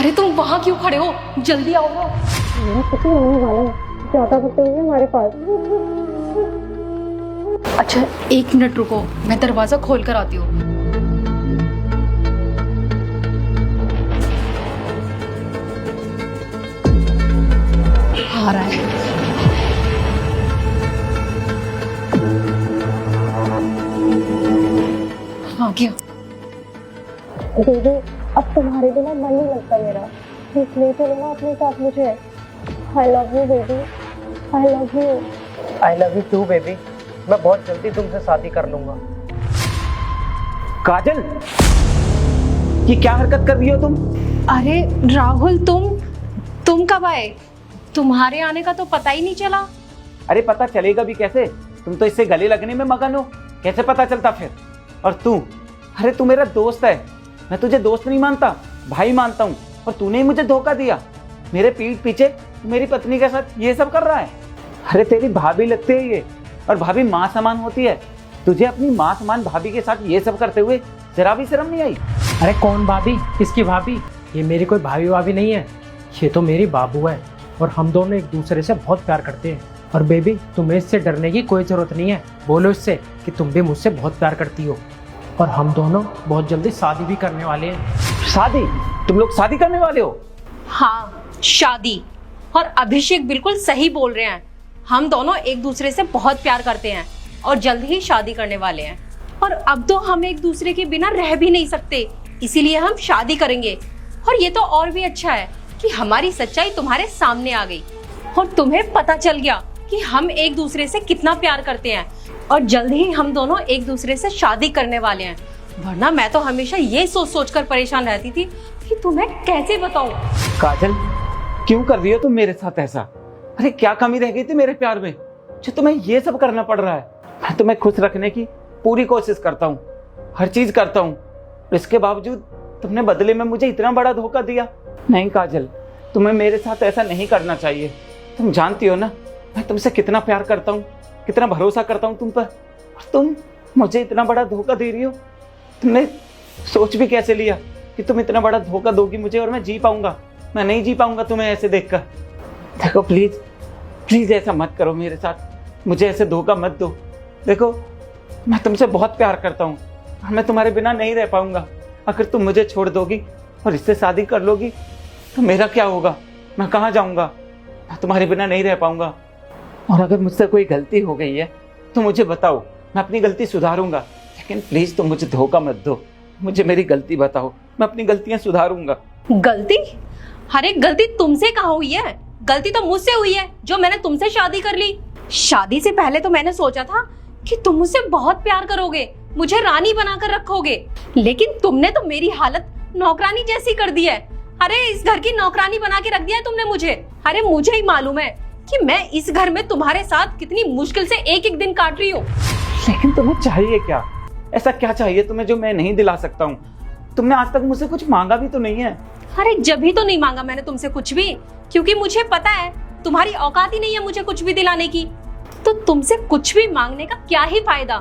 अरे तुम वहाँ क्यों खड़े हो, जल्दी आओ ना। मेरा कुछ नहीं होने वाला है, ज्यादा वक्त नहीं है हमारे पास। अच्छा 1 मिनट रुको, मैं दरवाजा खोल कर आती हूँ। आ रहा है। आ गया। दीदी अब तुम्हारे बिना मन नहीं लगता मेरा, प्लीज ले चलो ना अपने साथ मुझे। I love you baby, I love you. I love you too baby. मैं बहुत जल्दी तुमसे शादी कर लूंगा। काजल, ये क्या हरकत कर रही हो तुम? अरे राहुल, तुम कब आए? तुम्हारे आने का तो पता ही नहीं चला। अरे पता चलेगा भी कैसे, तुम तो इससे गले लगने में मगन हो, कैसे पता चलता फिर? और तू, अरे तू मेरा दोस्त है, मैं तुझे दोस्त नहीं मानता, भाई मानता हूँ। और तूने ही मुझे धोखा दिया, मेरे पीठ पीछे मेरी पत्नी के साथ ये सब कर रहा है। अरे तेरी भाभी लगती है ये, और भाभी माँ समान होती है। तुझे अपनी माँ समान भाभी के साथ ये सब करते हुए जरा भी शर्म नहीं आई? अरे कौन भाभी, किसकी भाभी? ये मेरी कोई भाभी भाभी नहीं है, ये तो मेरी बाबू है। और हम दोनों एक दूसरे से बहुत प्यार करते हैं। और बेबी तुम्हें इससे डरने की कोई जरूरत नहीं है, बोलो इससे कि तुम भी मुझसे बहुत प्यार करती हो। और हम दोनों बहुत जल्दी शादी भी करने वाले हैं। शादी? तुम लोग शादी करने वाले हो? हाँ शादी। और अभिषेक बिल्कुल सही बोल रहे हैं, हम दोनों एक दूसरे से बहुत प्यार करते हैं और जल्द ही शादी करने वाले हैं। और अब तो हम एक दूसरे के बिना रह भी नहीं सकते, इसीलिए हम शादी करेंगे। और ये तो और भी अच्छा है कि हमारी सच्चाई तुम्हारे सामने आ गई और तुम्हें पता चल गया कि हम एक दूसरे से कितना प्यार करते हैं। और जल्द ही हम दोनों एक दूसरे से शादी करने वाले हैं। वरना मैं तो हमेशा ये सोच सोच कर परेशान रहती थी कि तुम्हें कैसे बताऊं। काजल, क्यों कर रही हो तुम मेरे साथ ऐसा? अरे क्या कमी रह गई थी मेरे प्यार में जो तुम्हें ये सब करना पड़ रहा है? मैं तुम्हें खुश रखने की पूरी कोशिश करता हूँ, हर चीज करता हूँ, इसके बावजूद तुमने बदले में मुझे इतना बड़ा धोखा दिया। नहीं काजल, तुम्हें मेरे साथ ऐसा नहीं करना चाहिए। तुम जानती हो ना मैं तुमसे कितना प्यार करता हूँ, कितना भरोसा करता हूँ तुम पर, और तुम मुझे इतना बड़ा धोखा दे रही हो। तुमने सोच भी कैसे लिया कि तुम इतना बड़ा धोखा दोगी मुझे और मैं जी पाऊंगा? मैं नहीं जी पाऊंगा तुम्हें ऐसे देखकर। देखो प्लीज प्लीज ऐसा मत करो मेरे साथ, मुझे ऐसे धोखा मत दो। देखो मैं तुमसे बहुत प्यार करता हूँ और मैं तुम्हारे बिना नहीं रह पाऊंगा। अगर तुम मुझे छोड़ दोगी और इससे शादी कर लोगी तो मेरा क्या होगा? मैं कहाँ जाऊंगा? मैं तुम्हारे बिना नहीं रह पाऊंगा। और अगर मुझसे कोई गलती हो गई है तो मुझे बताओ, मैं अपनी गलती सुधारूंगा। लेकिन प्लीज तुम मुझे धोखा मत दो, मुझे मेरी गलती बताओ, मैं अपनी गलतियां सुधारूंगा। गलती? अरे गलती तुमसे कहाँ हुई है? गलती तो मुझसे हुई है जो मैंने तुमसे शादी कर ली। शादी से पहले तो मैंने सोचा था कि तुम मुझसे बहुत प्यार करोगे, मुझे रानी बनाकर रखोगे, लेकिन तुमने तो मेरी हालत नौकरानी जैसी कर दी है। अरे इस घर की नौकरानी बना के रख दिया है तुमने मुझे। अरे मुझे ही मालूम है कि मैं इस घर में तुम्हारे साथ कितनी मुश्किल से एक एक दिन काट रही हूँ। लेकिन तुम्हें चाहिए क्या? ऐसा क्या चाहिए तुम्हें जो मैं नहीं दिला सकता हूँ? तुमने आज तक मुझसे कुछ मांगा भी तो नहीं है। अरे जब ही तो नहीं मांगा मैंने तुमसे कुछ भी, क्योंकि मुझे पता है तुम्हारी औकात ही नहीं है मुझे कुछ भी दिलाने की। तो तुमसे कुछ भी मांगने का क्या ही फायदा?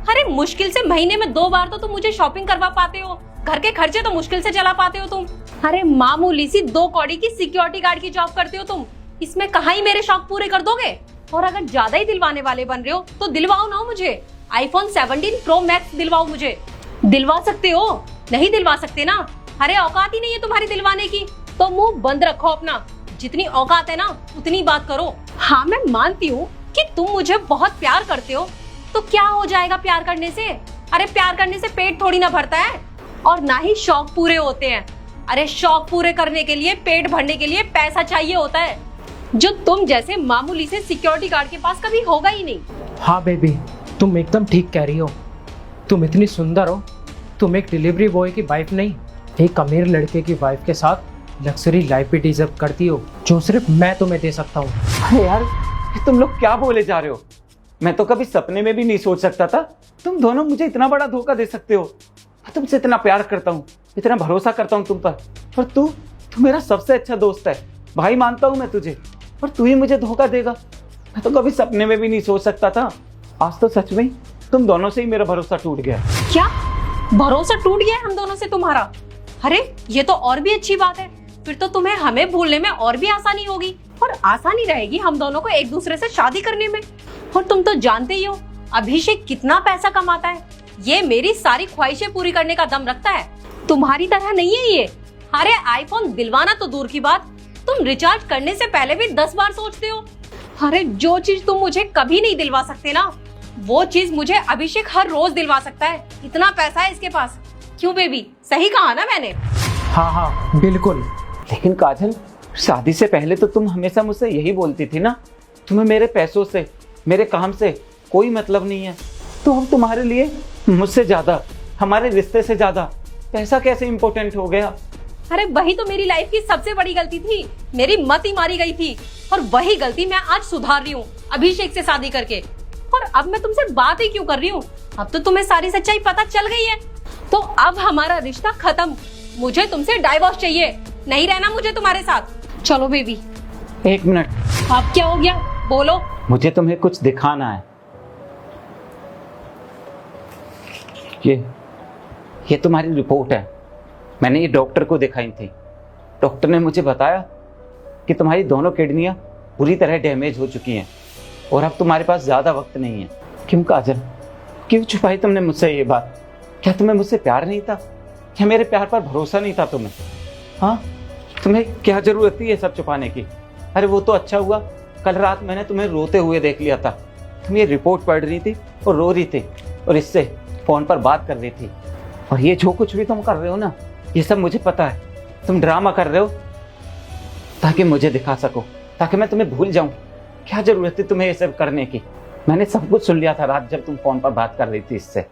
अरे मुश्किल से महीने में 2 बार तो तुम मुझे शॉपिंग करवा पाते हो, घर के खर्चे तो मुश्किल से चला पाते हो तुम। अरे मामूली सी 2 कौड़ी की सिक्योरिटी गार्ड की जॉब करते हो तुम, इसमें कहाँ ही मेरे शौक पूरे कर दोगे? और अगर ज्यादा ही दिलवाने वाले बन रहे हो तो दिलवाओ ना मुझे, आईफोन 17 प्रो मैक्स दिलवाओ मुझे। दिलवा सकते हो? नहीं दिलवा सकते ना? अरे औकात ही नहीं है तुम्हारी दिलवाने की, तो मुंह बंद रखो अपना। जितनी औकात है ना उतनी बात करो। हाँ मैं मानती हूँ कि तुम मुझे बहुत प्यार करते हो, तो क्या हो जाएगा प्यार करने से? अरे प्यार करने से पेट थोड़ी ना भरता है, और ना ही शौक पूरे होते हैं। अरे शौक पूरे करने के लिए, पेट भरने के लिए पैसा चाहिए होता है, जो तुम जैसे मामूली से सिक्योरिटी गार्ड के पास कभी होगा ही नहीं। हाँ बेबी तुम एकदम ठीक कह रही हो, तुम इतनी सुंदर हो, तुम एक डिलीवरी बॉय की वाइफ नहीं, एक अमीर लड़के की वाइफ के साथ लग्जरी लाइफ भी डिजर्व करती हो, जो सिर्फ मैं तुम्हें दे सकता हूँ। अरे यार तुम लोग क्या बोले जा रहे हो? मैं तो कभी सपने में भी नहीं सोच सकता था तुम दोनों मुझे इतना बड़ा धोखा दे सकते हो। मैं तुमसे इतना प्यार करता हूँ, इतना भरोसा करता हूँ तुम पर, और तू मेरा सबसे अच्छा दोस्त है, भाई मानता हूँ मैं तुझे, और तू ही मुझे धोखा देगा? मैं तो कभी सपने में भी नहीं सोच सकता था। आज तो सच में तुम दोनों से ही मेरा भरोसा टूट गया। क्या भरोसा टूट गया है हम दोनों से तुम्हारा? अरे ये तो और भी अच्छी बात है, फिर तो तुम्हें हमें भूलने में और भी आसानी होगी और आसानी रहेगी हम दोनों को एक दूसरे से शादी करने में। और तुम तो जानते ही हो अभिषेक कितना पैसा कमाता है, ये मेरी सारी ख्वाहिशें पूरी करने का दम रखता है। तुम्हारी तरह नहीं है ये। अरे आईफोन दिलवाना तो दूर की बात, तुम रिचार्ज करने से पहले भी 10 बार सोचते हो। अरे जो चीज तुम मुझे कभी नहीं दिलवा सकते ना, वो चीज मुझे अभिषेक हर रोज दिलवा सकता है। इतना पैसा है इसके पास। क्यों बेबी, सही कहा ना मैंने? हाँ हाँ बिल्कुल। लेकिन काजल, शादी से पहले तो तुम हमेशा मुझसे यही बोलती थी ना, तुम्हें मेरे पैसों से, मेरे काम से कोई मतलब नहीं है। तो अब तुम्हारे लिए मुझसे ज्यादा, हमारे रिश्ते से ज्यादा पैसा कैसे इम्पोर्टेंट हो गया? अरे वही तो मेरी लाइफ की सबसे बड़ी गलती थी, मेरी मत ही मारी गई थी। और वही गलती मैं आज सुधार रही हूँ अभिषेक से शादी करके। और अब मैं तुमसे बात ही क्यों कर रही हूँ, अब तो तुम्हें सारी सच्चाई पता चल गई है। तो अब हमारा रिश्ता खत्म, मुझे तुमसे डाइवोर्स चाहिए, नहीं रहना मुझे तुम्हारे साथ। चलो बेबी। 1 मिनट। अब क्या हो गया, बोलो। मुझे तुम्हें कुछ दिखाना है। ये तुम्हारी रिपोर्ट है, मैंने ये डॉक्टर को दिखाई थी। डॉक्टर ने मुझे बताया कि तुम्हारी दोनों किडनियां पूरी तरह डैमेज हो चुकी हैं और अब तुम्हारे पास ज़्यादा वक्त नहीं है। क्यों काजल, क्यों छुपाई तुमने मुझसे ये बात? क्या तुम्हें मुझसे प्यार नहीं था? क्या मेरे प्यार पर भरोसा नहीं था तुम्हें? हाँ, तुम्हें क्या ज़रूरत थी ये सब छुपाने की? अरे वो तो अच्छा हुआ, कल रात मैंने तुम्हें रोते हुए देख लिया था। तुम ये रिपोर्ट पढ़ रही थी और रो रही थी और इससे फ़ोन पर बात कर रही थी। और ये जो कुछ भी तुम कर रहे हो ना, ये सब मुझे पता है। तुम ड्रामा कर रहे हो ताकि मुझे दिखा सको, ताकि मैं तुम्हें भूल जाऊं। क्या जरूरत थी तुम्हें ये सब करने की? मैंने सब कुछ सुन लिया था रात जब तुम फोन पर बात कर रही थी इससे।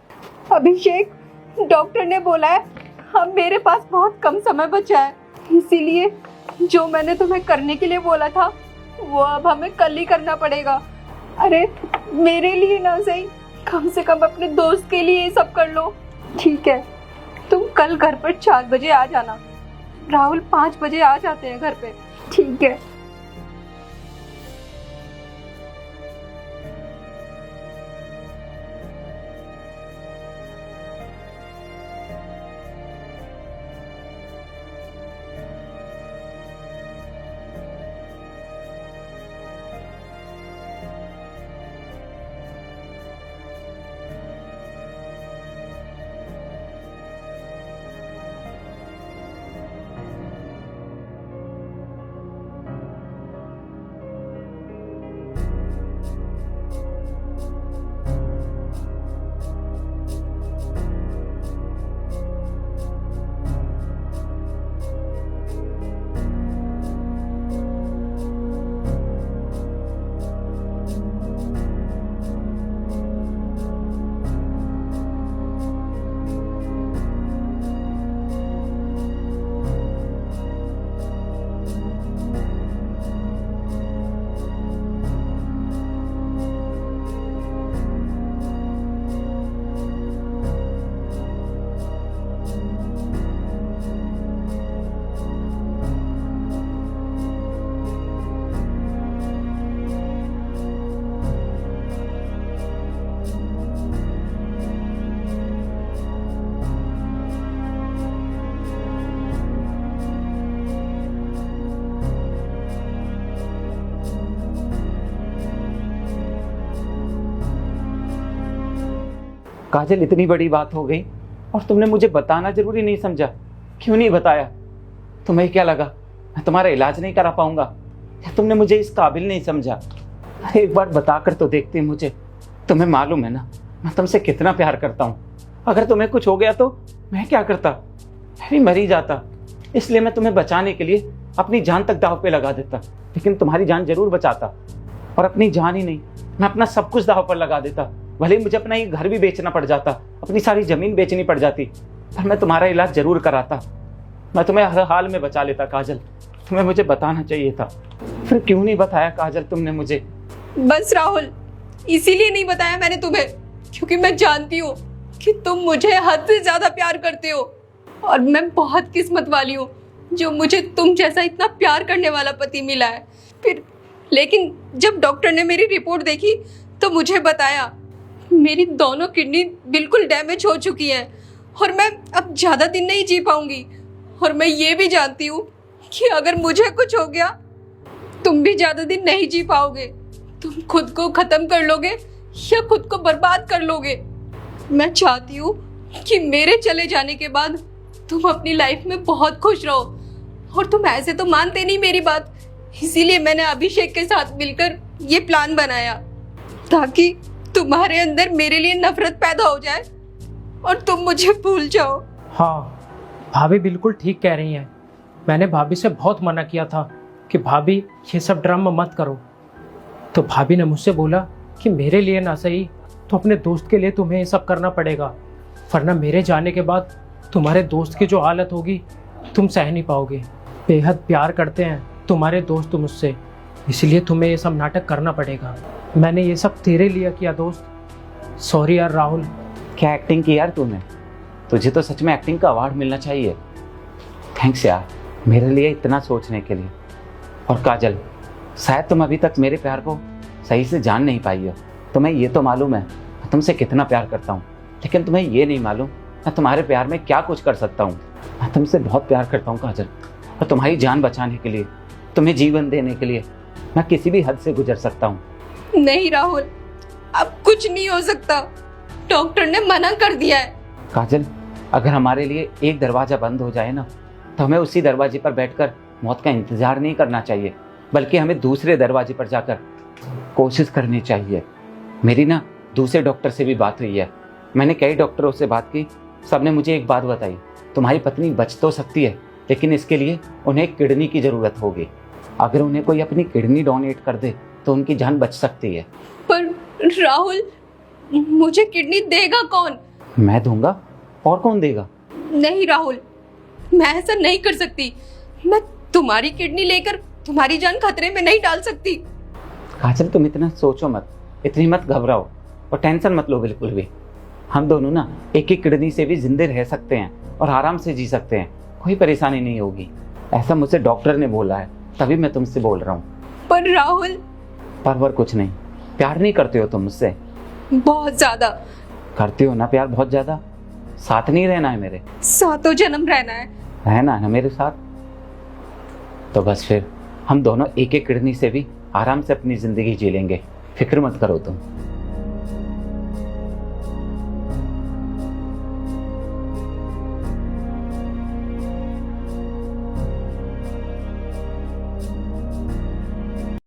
अभिषेक, डॉक्टर ने बोला है अब मेरे पास बहुत कम समय बचा है, इसीलिए जो मैंने तुम्हें करने के लिए बोला था वो अब हमें कल ही करना पड़ेगा। अरे मेरे लिए ना सही, कम से कम अपने दोस्त के लिए ये सब कर लो। ठीक है, तुम कल घर पर 4 बजे आ जाना। राहुल 5 बजे आ जाते हैं घर पे। ठीक है। काजल, इतनी बड़ी बात हो गई और तुमने मुझे बताना जरूरी नहीं समझा। क्यों नहीं बताया? तुम्हें क्या लगा मैं तुम्हारा इलाज नहीं करा पाऊंगा, या तुमने मुझे इस काबिल नहीं समझा? अरे एक बार बताकर तो देखती मुझे। तुम्हें मालूम है ना मैं तुमसे कितना प्यार करता हूँ। अगर तुम्हें कुछ हो गया तो मैं क्या करता? मैं भी मर ही जाता। इसलिए मैं तुम्हें बचाने के लिए अपनी जान तक दाव पे लगा देता, लेकिन तुम्हारी जान जरूर बचाता। और अपनी जान ही नहीं, मैं अपना सब कुछ दाव पर लगा देता। भले ही मुझे अपना ये घर भी बेचना पड़ जाता, अपनी सारी जमीन बेचनी पड़ जाती, पर मैं तुम्हारा इलाज जरूर कराता। मैं तुम्हें हर हाल में बचा लेता। काजल, तुम्हें मुझे बताना चाहिए था, फिर क्यों नहीं बताया काजल तुमने मुझे? बस राहुल, इसीलिए नहीं बताया मैंने तुम्हें, क्योंकि मैं जानती हूँ कि तुम मुझे हद से ज्यादा प्यार करते हो और मैं बहुत किस्मत वाली हूँ जो मुझे तुम जैसा इतना प्यार करने वाला पति मिला है। फिर लेकिन जब डॉक्टर ने मेरी रिपोर्ट देखी तो मुझे बताया मेरी दोनों किडनी बिल्कुल डैमेज हो चुकी हैं और मैं अब ज़्यादा दिन नहीं जी पाऊंगी। और मैं ये भी जानती हूँ कि अगर मुझे कुछ हो गया तुम भी ज्यादा दिन नहीं जी पाओगे। तुम खुद को खत्म कर लोगे या खुद को बर्बाद कर लोगे। मैं चाहती हूँ कि मेरे चले जाने के बाद तुम अपनी लाइफ में बहुत खुश रहो, और तुम ऐसे तो मानते नहीं मेरी बात। इसीलिए मैंने अभिषेक के साथ मिलकर ये प्लान बनाया, ताकि तुम्हारे अंदर मेरे लिए नफरत पैदा हो जाए और तुम मुझे भूल जाओ। हाँ, भाभी बिल्कुल ठीक कह रही हैं। मैंने भाभी से बहुत मना किया था कि भाभी ये सब ड्रामा मत करो, तो भाभी ने मुझसे बोला कि मेरे लिए ना सही तो अपने दोस्त के लिए तुम्हें ये सब करना पड़ेगा, वरना मेरे जाने के बाद तुम्हारे दोस्त की जो हालत होगी तुम सह नहीं पाओगे। बेहद प्यार करते हैं तुम्हारे दोस्त मुझसे, इसलिए तुम्हें ये सब नाटक करना पड़ेगा। मैंने ये सब तेरे लिए किया दोस्त। सॉरी यार राहुल। क्या एक्टिंग की यार तूने, तुझे तो सच में एक्टिंग का अवार्ड मिलना चाहिए। थैंक्स यार मेरे लिए इतना सोचने के लिए। और काजल, शायद तुम अभी तक मेरे प्यार को सही से जान नहीं पाई हो। तुम्हें ये तो मालूम है मैं तुमसे कितना प्यार करता हूँ, लेकिन तुम्हें ये नहीं मालूम मैं तुम्हारे प्यार में क्या कुछ कर सकता हूँ। मैं तुमसे बहुत प्यार करता हूँ काजल, और तुम्हारी जान बचाने के लिए, तुम्हें जीवन देने के लिए मैं किसी भी हद से गुजर सकता हूँ। नहीं राहुल, अब कुछ नहीं हो सकता। डॉक्टर ने मना कर दिया है। काजल, अगर हमारे लिए एक दरवाजा बंद हो जाए ना, तो हमें उसी दरवाजे पर बैठकर मौत का इंतजार नहीं करना चाहिए, बल्कि हमें दूसरे दरवाजे पर जाकर कोशिश करनी चाहिए। मेरी ना दूसरे डॉक्टर से भी बात हुई है। मैंने कई डॉक्टरों से बात की, सबने मुझे एक बात बताई, तुम्हारी पत्नी बच तो सकती है, लेकिन इसके लिए उन्हें किडनी की ज़रूरत होगी। अगर उन्हें कोई अपनी किडनी डोनेट कर दे तो उनकी जान बच सकती है। पर राहुल, मुझे किडनी देगा कौन? मैं दूंगा, और कौन देगा? नहीं राहुल, मैं ऐसा नहीं कर सकती। मैं तुम्हारी किडनी लेकर तुम्हारी जान खतरे में नहीं डाल सकती। काजल, तुम इतना सोचो मत, इतनी मत घबराओ और टेंशन मत लो बिल्कुल भी। हम दोनों ना एक एक किडनी से भी जिंदे रह सकते हैं और आराम से जी सकते हैं, कोई परेशानी नहीं होगी। ऐसा मुझसे डॉक्टर ने बोला है, तभी मैं तुमसे बोल रहा हूँ। पर राहुल, पर कुछ नहीं। प्यार नहीं करते हो तुम मुझसे? बहुत ज्यादा। करते हो ना प्यार, बहुत ज्यादा। साथ नहीं रहना है मेरे? सातों जन्म रहना है। रहना है ना मेरे साथ? तो बस फिर हम दोनों एक एक किडनी से भी आराम से अपनी जिंदगी जी लेंगे। फिक्र मत करो तुम।